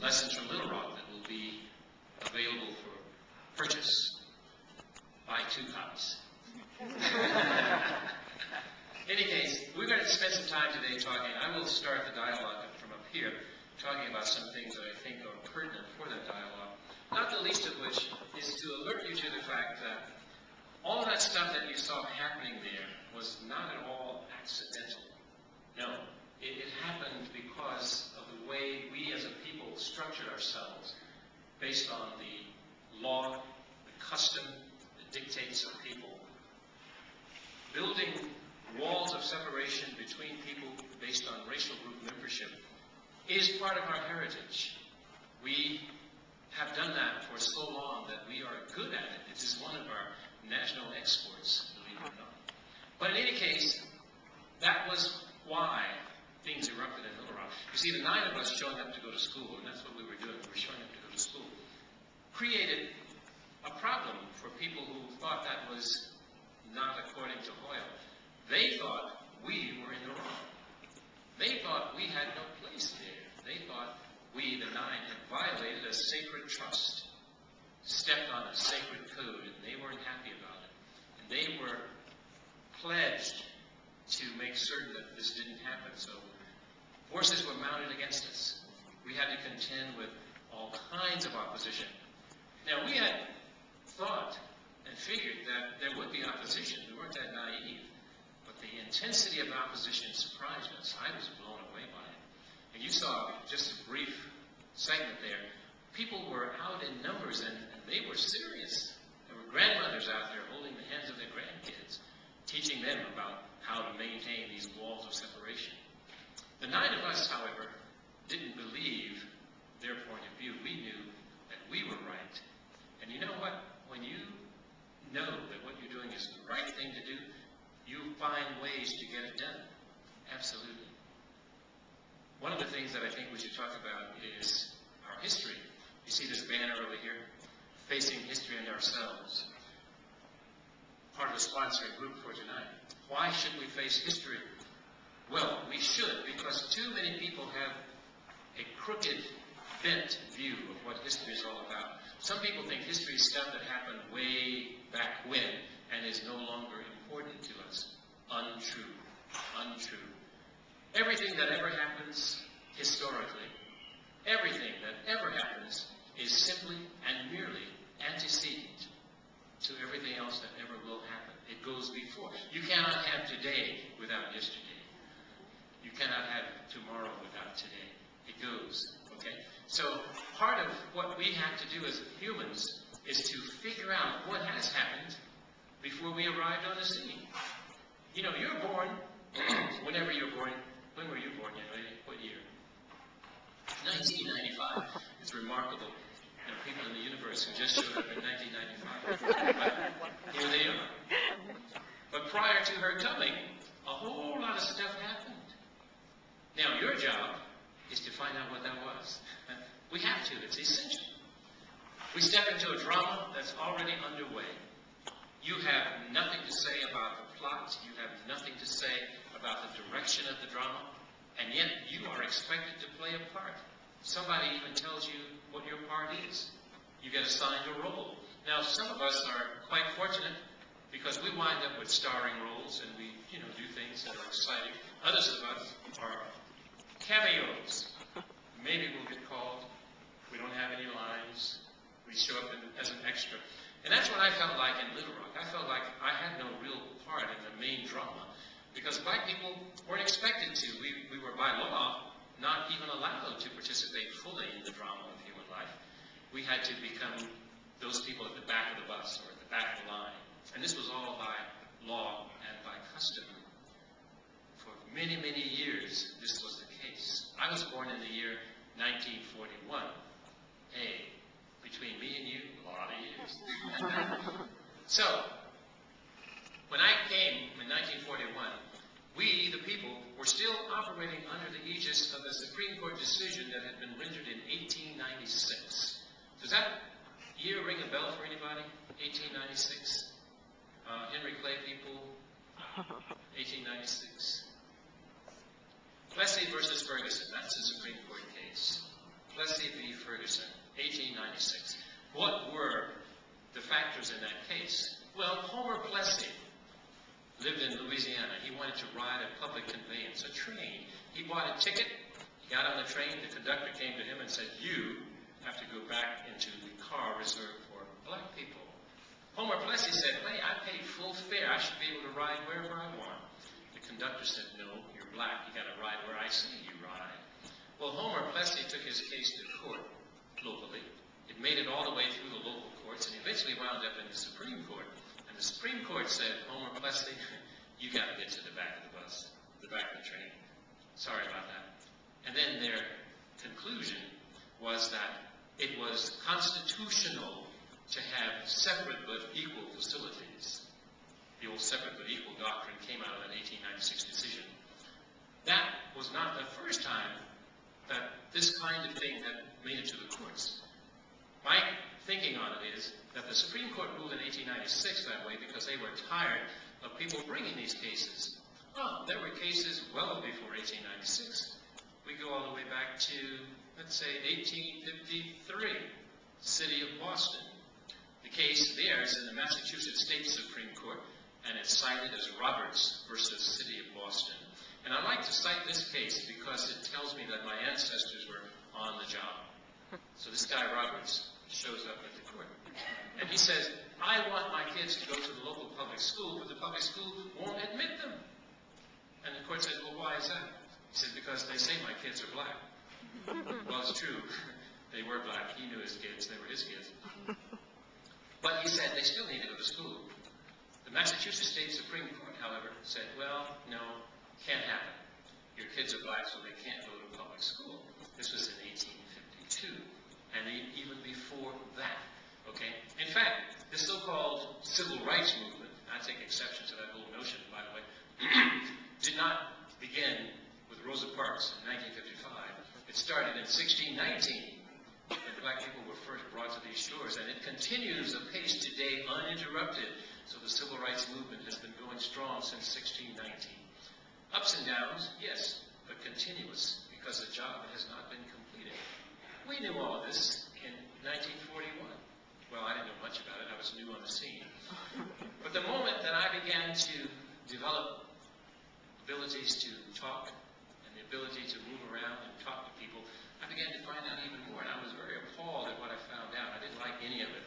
lessons from Little Rock that will be available for purchase. Buy 2 copies. In any case, we're going to spend some time today talking. I will start the dialogue from up here, talking about some things that I think are pertinent for that dialogue, not the least of which is to alert you to the fact that all that stuff that you saw happening there was not at all accidental. No, it happened because of the way we as a people structured ourselves based on the law, the custom, the dictates of people. Building walls of separation between people based on racial group membership is part of our heritage. We have done that for so long that we are good at it. It is one of our national exports, believe it or not. But in any case, that was why things erupted in Little Rock. You see, the 9 of us showing up to go to school, and that's what we were doing, we were showing up to go to school, created a problem for people who thought that was not according to Hoyle. They thought we were in the wrong. They thought we had no place there. They thought we, the 9, had violated a sacred trust, stepped on a sacred code, and they weren't happy about it. And they were pledged to make certain that this didn't happen. So forces were mounted against us. We had to contend with all kinds of opposition. Now, we had thought and figured that there would be opposition. We weren't that naive. But the intensity of opposition surprised us. I was blown away by it. And you saw just a brief segment there. People were out in numbers, and they were serious. There were grandmothers out there holding the hands of their grandkids, teaching them about how to maintain these walls of separation. The 9 of us, however, didn't believe their point of view. We knew that we were right. And you know what? When you know that what you're doing is the right thing to do, you find ways to get it done. Absolutely. One of the things that I think we should talk about is our history. You see this banner over here, Facing History and Ourselves. Part of the sponsoring group for tonight. Why should we face history? Well, we should, because too many people have a crooked, bent view of what history is all about. Some people think history is stuff that happened way back when and is no longer important to us. Untrue. Untrue. Everything that ever happens historically, everything that ever happens is simply and merely antecedent to everything else that ever will happen. It goes before. You cannot have today without yesterday. You cannot have tomorrow without today. It goes, okay? So part of what we have to do as humans is to figure out what has happened before we arrived on the scene. You know, you're born, whenever you're born. When were you born, young lady? What year? 1995. It's remarkable. There are people in the universe who just showed up in 1995. But here they are. But prior to her coming, a whole lot of stuff happened. Now, your job is to find out what that was. We have to. It's essential. We step into a drama that's already underway. You have nothing to say about the plot. You have nothing to say about the direction of the drama. And yet, you are expected to play a part. Somebody even tells you what your part is. You get assigned a role. Now, some of us are quite fortunate because we wind up with starring roles and we, do things that are exciting. Others of us are cameos. Maybe we'll get called. We don't have any lines. We show up as an extra. And that's what I felt like in Little Rock. I felt like I had no real part in the main drama because black people weren't expected to. We were by law not even allowed to participate fully in the drama of human life. We had to become those people at the back of the bus or at the back of the line. And this was all by law and by custom. For many, many years, this was the case. I was born in the year 1941. Hey, between me and you, a lot of years. So, when I came in 1941, we, the people, were still operating under the aegis of a Supreme Court decision that had been rendered in 1896. Does that year ring a bell for anybody? 1896? Henry Clay people, 1896. Plessy versus Ferguson, that's a Supreme Court case. Plessy v. Ferguson, 1896. What were the factors in that case? Well, Homer Plessy lived in Louisiana. He wanted to ride a public conveyance, a train. He bought a ticket. He got on the train. The conductor came to him and said, "You have to go back into the car reserved for black people." Homer Plessy said, "Hey, I paid full fare. I should be able to ride wherever I want." The conductor said, "No, you're black. You got to ride where I say you ride." Well, Homer Plessy took his case to court locally. It made it all the way through the local courts and eventually wound up in the Supreme Court. And the Supreme Court said, "Homer Plessy, you got to get to the back of the bus, the back of the train. Sorry about that." And then their conclusion was that it was constitutional to have separate but equal facilities. The old separate but equal doctrine came out of that 1896 decision. That was not the first time that this kind of thing had made it to the courts. My thinking on it is that the Supreme Court ruled in 1896 that way because they were tired of people bringing these cases. Well, there were cases well before 1896. We go all the way back to, let's say, 1853, City of Boston. The case there is in the Massachusetts State Supreme Court, and it's cited as Roberts versus City of Boston. And I like to cite this case because it tells me that my ancestors were on the job. So this guy Roberts shows up at the court, and he says, "I want my kids to go to the local public school, but the public school won't admit them." And the court says, "Well, why is that?" He said, "Because they say my kids are black." Well, it's true. They were black. He knew his kids. They were his kids. But he said they still need to go to school. The Massachusetts State Supreme Court, however, said, "Well, no, can't happen. Your kids are black, so they can't go to public school." This was in 1852, and even before that. Okay? In fact, the so-called civil rights movement, I take exception to that whole notion, by the way, did not begin with Rosa Parks in 1955. It started in 1619, when black people were first brought to these shores, and it continues apace today uninterrupted. So the civil rights movement has been going strong since 1619. Ups and downs, yes, but continuous, because the job has not been completed. We knew all this in 1941. Well, I didn't know much about it. I was new on the scene. But the moment that I began to develop abilities to talk and the ability to move around and talk to people, I began to find out even more. And I was very appalled at what I found out. I didn't like any of it.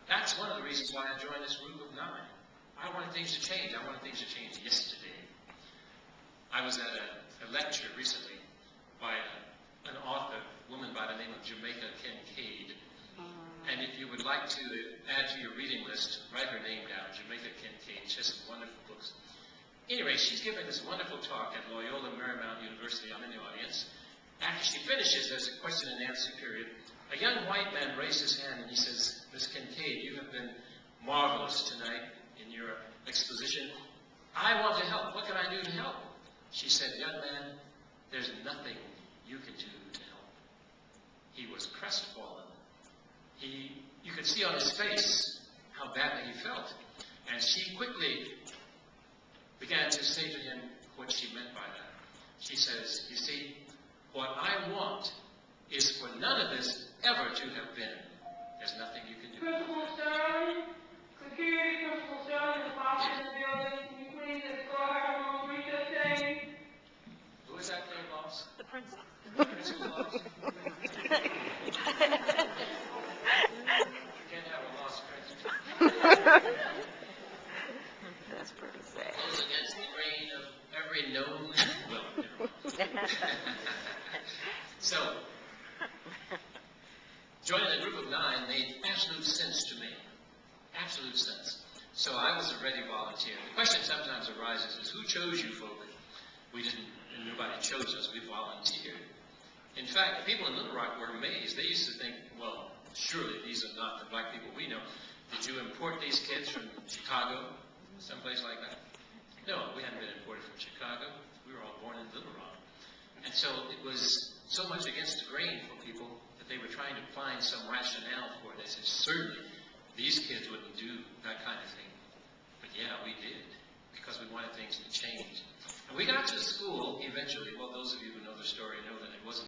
That's one of the reasons why I joined this group of 9. I wanted things to change. I wanted things to change yesterday. I was at a lecture recently by an author, a woman by the name of Jamaica Kincaid. And if you would like to add to your reading list, write her name down, Jamaica Kincaid. She has some wonderful books. Anyway, she's giving this wonderful talk at Loyola Marymount University. I'm in the audience. After she finishes, there's a question and answer period. A young white man raised his hand and he says, "Miss Kincaid, you have been marvelous tonight in your exposition. I want to help. What can I do to help?" She said, "Young man, there's nothing you can do to help." He was crestfallen. You could see on his face how badly he felt. And she quickly began to say to him what she meant by that. She says, "You see, what I want is for none of this ever to have been. There's nothing you can do." Principal Stone, security, Principal Stone is boss in the building. Can you please escort her home recess day? Who is that there, boss? The principal. Principal boss? You can't have a lost principal. That's pretty sad. Goes against the grain of every known. Well, never mind. So, joining the group of 9 made absolute sense to me. Absolute sense. So I was a ready volunteer. The question sometimes arises is, who chose you folk? We didn't, and nobody chose us, we volunteered. In fact, the people in Little Rock were amazed. They used to think, well, surely these are not the black people we know. Did you import these kids from Chicago, someplace like that? No, we hadn't been imported from Chicago. We were all born in Little Rock. And so it was so much against the grain for people that they were trying to find some rationale for it. They said, certainly, these kids wouldn't do that kind of thing. But yeah, we did, because we wanted things to change. And we got to school eventually. Well, those of you who know the story know that it wasn't